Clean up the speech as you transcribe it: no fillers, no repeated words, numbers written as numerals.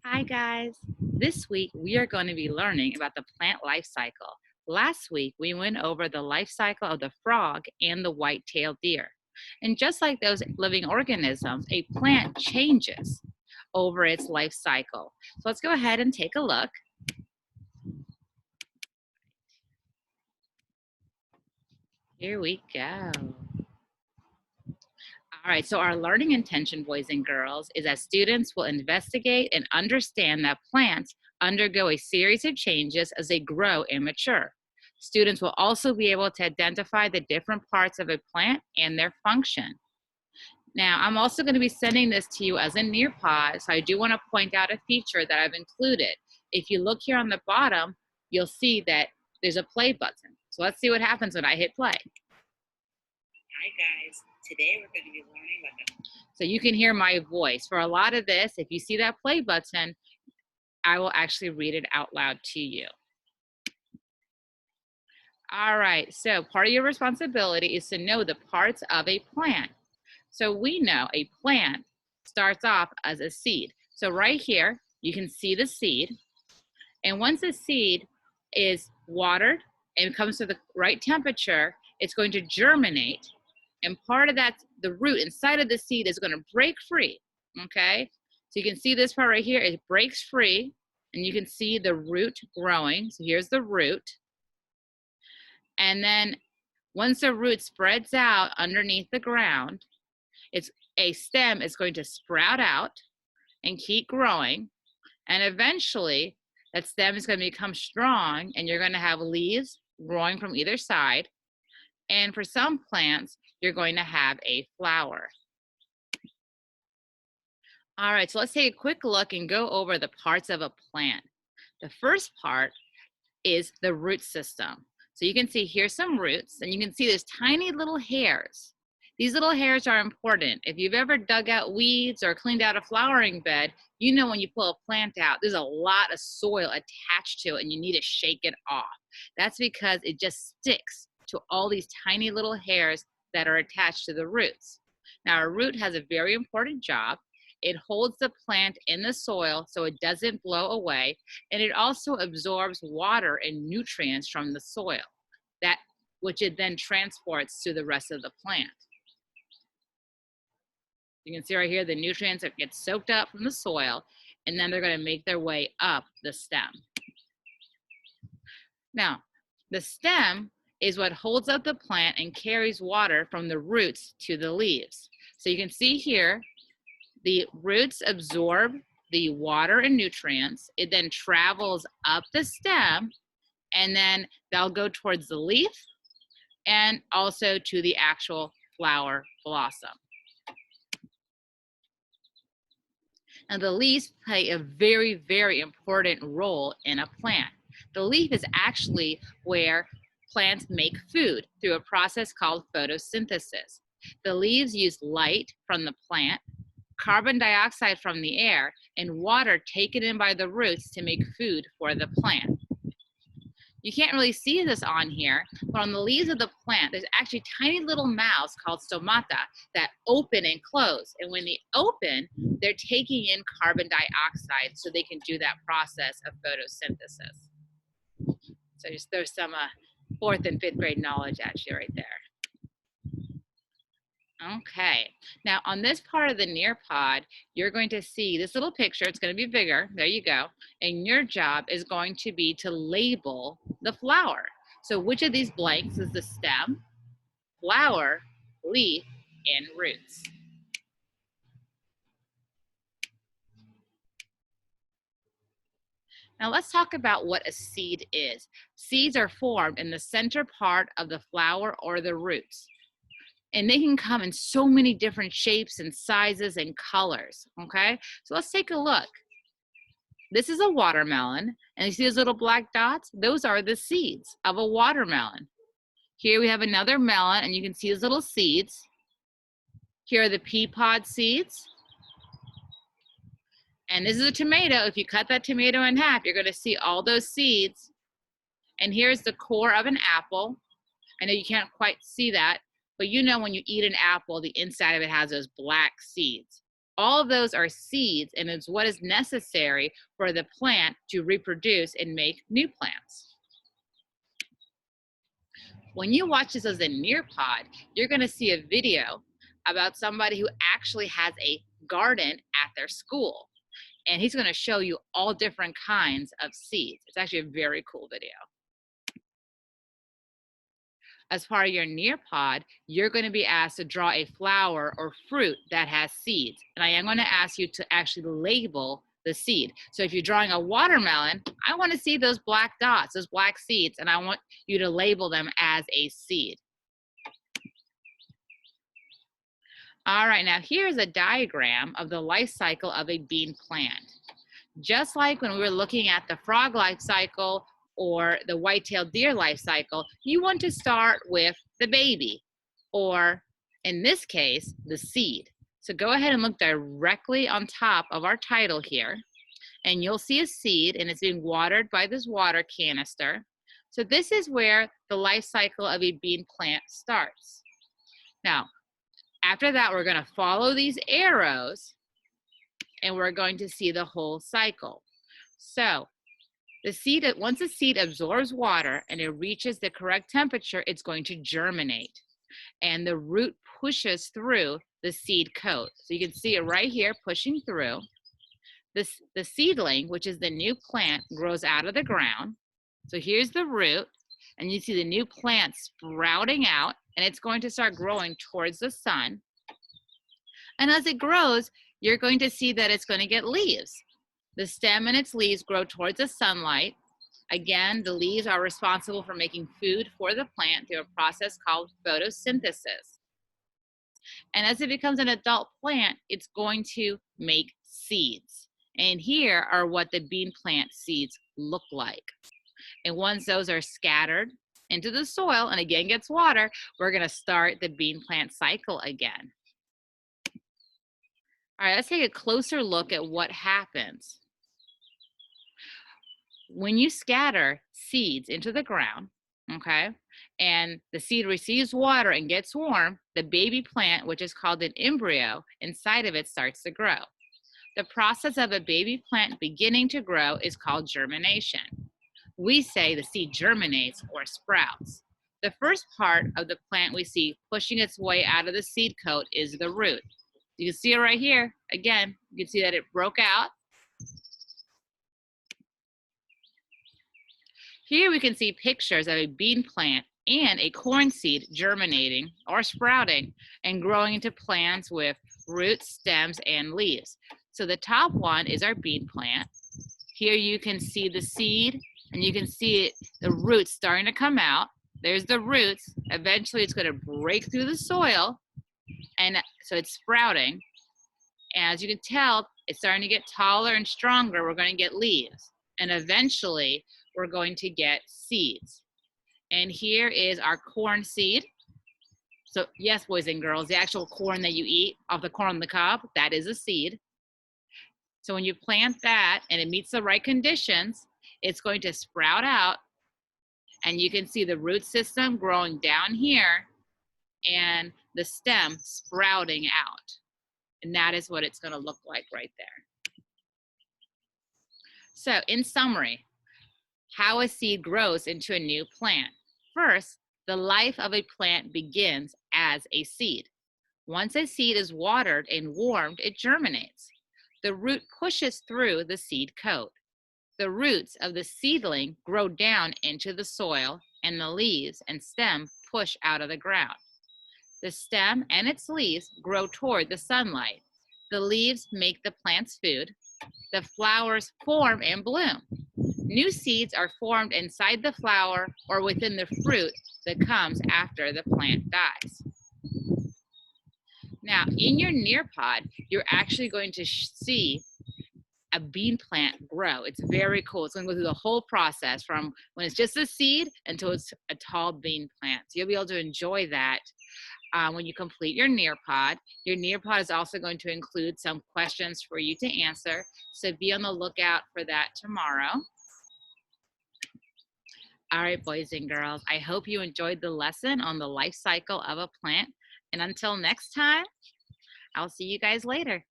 Hi guys! This week we are going to be learning about the plant life cycle. Last week we went over the life cycle of the frog and the white-tailed deer. And just like those living organisms, a plant changes over its life cycle. So let's go ahead and take a look. Here we go. All right, so our learning intention, boys and girls, is that students will investigate and understand that plants undergo a series of changes as they grow and mature. Students will also be able to identify the different parts of a plant and their function. Now, I'm also going to be sending this to you as a Nearpod, so I do want to point out a feature that I've included. If you look here on the bottom, you'll see that there's a play button. So let's see what happens when I hit play. Hi guys, today we're going to be learning about the... So you can hear my voice. For a lot of this, if you see that play button, I will actually read it out loud to you. All right, so part of your responsibility is to know the parts of a plant. So we know a plant starts off as a seed. So right here, you can see the seed. And once the seed is watered and comes to the right temperature, it's going to germinate. And part of that, the root inside of the seed is going to break free, okay? So you can see this part right here, it breaks free, and you can see the root growing. So here's the root. And then once the root spreads out underneath the ground, a stem is going to sprout out and keep growing. And eventually, that stem is going to become strong, and you're going to have leaves growing from either side. And for some plants, you're going to have a flower. All right, so let's take a quick look and go over the parts of a plant. The first part is the root system. So you can see here's some roots, and you can see there's tiny little hairs. These little hairs are important. If you've ever dug out weeds or cleaned out a flowering bed, you know when you pull a plant out, there's a lot of soil attached to it, and you need to shake it off. That's because it just sticks to all these tiny little hairs that are attached to the roots. Now, a root has a very important job. It holds the plant in the soil so it doesn't blow away, and it also absorbs water and nutrients from the soil, which it then transports to the rest of the plant. You can see right here the nutrients that get soaked up from the soil, and then they're going to make their way up the stem. Now, the stem is what holds up the plant and carries water from the roots to the leaves. So you can see here, the roots absorb the water and nutrients. It then travels up the stem, and then they'll go towards the leaf and also to the actual flower blossom. And the leaves play a very, very important role in a plant. The leaf is actually where plants make food through a process called photosynthesis. The leaves use light from the plant, carbon dioxide from the air, and water taken in by the roots to make food for the plant. You can't really see this on here, but on the leaves of the plant, there's actually tiny little mouths called stomata that open and close. And when they open, they're taking in carbon dioxide so they can do that process of photosynthesis. So just throw some 4th and 5th grade knowledge at you right there. Okay, now on this part of the Nearpod, you're going to see this little picture. It's going to be bigger. There you go. And your job is going to be to label the flower. So which of these blanks is the stem, flower, leaf, and roots? Now let's talk about what a seed is. Seeds are formed in the center part of the flower or the roots. And they can come in so many different shapes and sizes and colors, okay? So let's take a look. This is a watermelon, and you see those little black dots? Those are the seeds of a watermelon. Here we have another melon, and you can see those little seeds. Here are the pea pod seeds. And this is a tomato. If you cut that tomato in half, you're gonna see all those seeds. And here's the core of an apple. I know you can't quite see that, but you know when you eat an apple, the inside of it has those black seeds. All of those are seeds, and it's what is necessary for the plant to reproduce and make new plants. When you watch this as a Nearpod, you're going to see a video about somebody who actually has a garden at their school. And he's going to show you all different kinds of seeds. It's actually a very cool video. As part of your Nearpod, you're going to be asked to draw a flower or fruit that has seeds. And I am going to ask you to actually label the seed. So if you're drawing a watermelon, I want to see those black dots, those black seeds, and I want you to label them as a seed. All right, now here's a diagram of the life cycle of a bean plant. Just like when we were looking at the frog life cycle or the white-tailed deer life cycle, you want to start with the baby, or in this case, the seed. So go ahead and look directly on top of our title here, and you'll see a seed, and it's being watered by this water canister. So this is where the life cycle of a bean plant starts. Now, after that, we're going to follow these arrows, and we're going to see the whole cycle. So the seed, once the seed absorbs water and it reaches the correct temperature, it's going to germinate. And the root pushes through the seed coat. So you can see it right here pushing through. The seedling, which is the new plant, grows out of the ground. So here's the root, and you see the new plant sprouting out, and it's going to start growing towards the sun. And as it grows, you're going to see that it's going to get leaves. The stem and its leaves grow towards the sunlight. Again, the leaves are responsible for making food for the plant through a process called photosynthesis. And as it becomes an adult plant, it's going to make seeds. And here are what the bean plant seeds look like. And once those are scattered into the soil and again gets water, we're going to start the bean plant cycle again. All right, let's take a closer look at what happens. When you scatter seeds into the ground, okay, and the seed receives water and gets warm, the baby plant, which is called an embryo, inside of it starts to grow. The process of a baby plant beginning to grow is called germination. We say the seed germinates or sprouts. The first part of the plant we see pushing its way out of the seed coat is the root. You can see it right here. Again, you can see that it broke out. Here we can see pictures of a bean plant and a corn seed germinating or sprouting and growing into plants with roots, stems, and leaves. So the top one is our bean plant. Here you can see the seed, and you can see it, the roots starting to come out. There's the roots. Eventually it's going to break through the soil, and so it's sprouting. As you can tell, it's starting to get taller and stronger. We're going to get leaves, and eventually we're going to get seeds. And here is our corn seed. So yes, boys and girls, the actual corn that you eat off the corn on the cob, that is a seed. So when you plant that and it meets the right conditions, it's going to sprout out, and you can see the root system growing down here and the stem sprouting out. And that is what it's going to look like right there. So in summary, how a seed grows into a new plant. First, the life of a plant begins as a seed. Once a seed is watered and warmed, it germinates. The root pushes through the seed coat. The roots of the seedling grow down into the soil, and the leaves and stem push out of the ground. The stem and its leaves grow toward the sunlight. The leaves make the plant's food. The flowers form and bloom. New seeds are formed inside the flower or within the fruit that comes after the plant dies. Now, in your Nearpod, you're actually going to see a bean plant grow. It's very cool. It's going to go through the whole process from when it's just a seed until it's a tall bean plant. So you'll be able to enjoy that when you complete your Nearpod. Your Nearpod is also going to include some questions for you to answer. So be on the lookout for that tomorrow. All right, boys and girls, I hope you enjoyed the lesson on the life cycle of a plant. And until next time, I'll see you guys later.